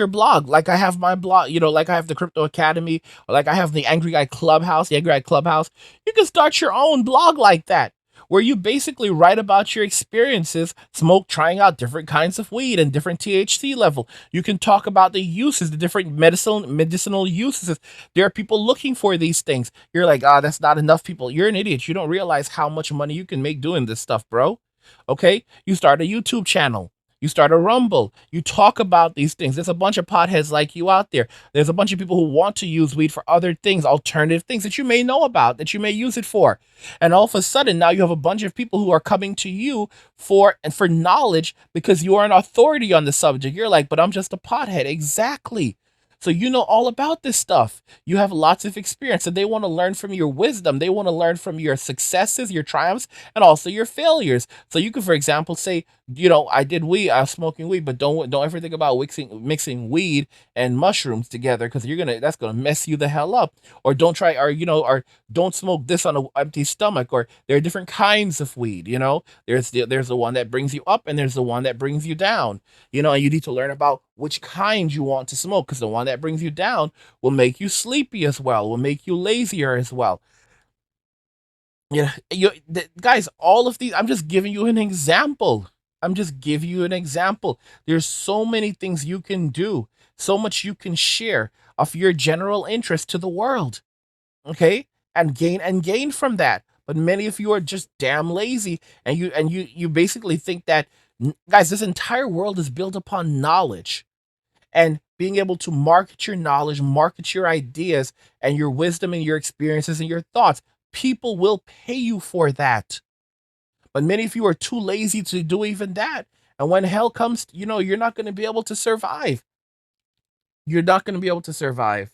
blog. Like I have my blog, like I have the Crypto Academy, or like I have the Angry Guy Clubhouse, the Angry Guy Clubhouse. You can start your own blog like that, where you basically write about your experiences, trying out different kinds of weed and different THC level. You can talk about the uses, the different medicinal uses. There are people looking for these things. You're like, that's not enough people. You're an idiot. You don't realize how much money you can make doing this stuff, bro. Okay? You start a YouTube channel. You start a Rumble. You talk about these things. There's a bunch of potheads like you out there. There's a bunch of people who want to use weed for other things, alternative things that you may know about, that you may use it for. And all of a sudden, now you have a bunch of people who are coming to you for knowledge because you are an authority on the subject. You're like, but I'm just a pothead. Exactly. So you know all about this stuff. You have lots of experience and they want to learn from your wisdom. They want to learn from your successes, your triumphs, and also your failures. So you could, for example, say, I was smoking weed, but don't ever think about mixing weed and mushrooms together because that's gonna mess you the hell up. Or don't try, or don't smoke this on an empty stomach. Or there are different kinds of weed. There's the one that brings you up and there's the one that brings you down. And you need to learn about which kind you want to smoke because the one that brings you down will make you sleepy as well, will make you lazier as well. Guys, all of these, I'm just giving you an example. There's so many things you can do, so much you can share of your general interest to the world. Okay? And gain from that. But many of you are just damn lazy and you basically think that, guys, this entire world is built upon knowledge and being able to market your knowledge, market your ideas and your wisdom and your experiences and your thoughts. People will pay you for that. But many of you are too lazy to do even that. And when hell comes, you're not going to be able to survive. You're not going to be able to survive.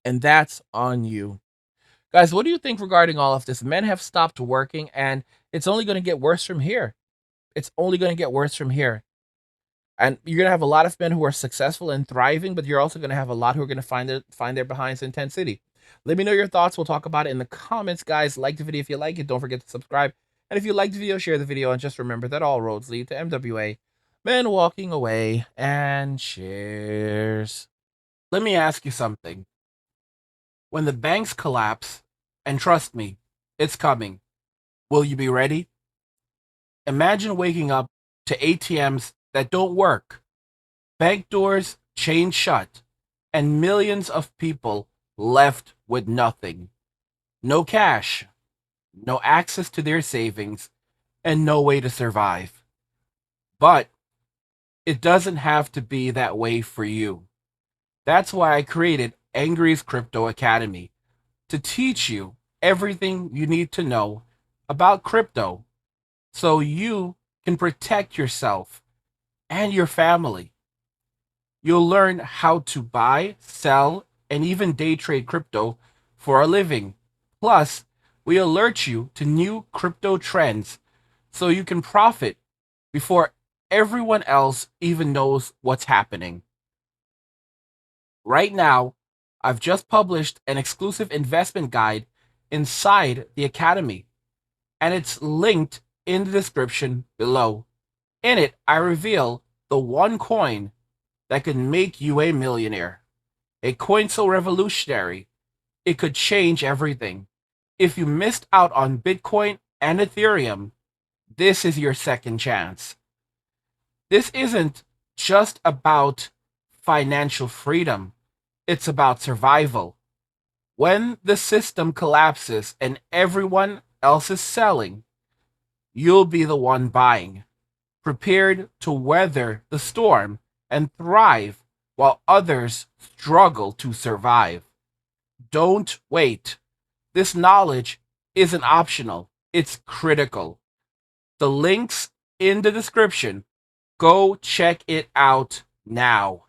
And that's on you. Guys, what do you think regarding all of this? Men have stopped working and it's only going to get worse from here. It's only going to get worse from here. And you're going to have a lot of men who are successful and thriving, but you're also going to have a lot who are going to find their behinds in Tent City. Let me know your thoughts. We'll talk about it in the comments, guys. Like the video if you like it. Don't forget to subscribe. And if you like the video, share the video. And just remember that all roads lead to MWA. Men walking away. And cheers. Let me ask you something. When the banks collapse, and trust me, it's coming, will you be ready? Imagine waking up to ATMs that don't work, bank doors chained shut, and millions of people left with nothing. No cash, no access to their savings, and no way to survive. But it doesn't have to be that way for you. That's why I created Angry's Crypto Academy to teach you everything you need to know about crypto so you can protect yourself and your family. You'll learn how to buy, sell, and even day trade crypto for a living. Plus, we alert you to new crypto trends so you can profit before everyone else even knows what's happening. Right now, I've just published an exclusive investment guide inside the Academy, and it's linked in the description below. In it, I reveal the one coin that could make you a millionaire. A coin so revolutionary, it could change everything. If you missed out on Bitcoin and Ethereum, this is your second chance. This isn't just about financial freedom, it's about survival. When the system collapses and everyone else is selling, you'll be the one buying, prepared to weather the storm and thrive while others struggle to survive. Don't wait. This knowledge isn't optional, it's critical. The link's in the description. Go check it out now.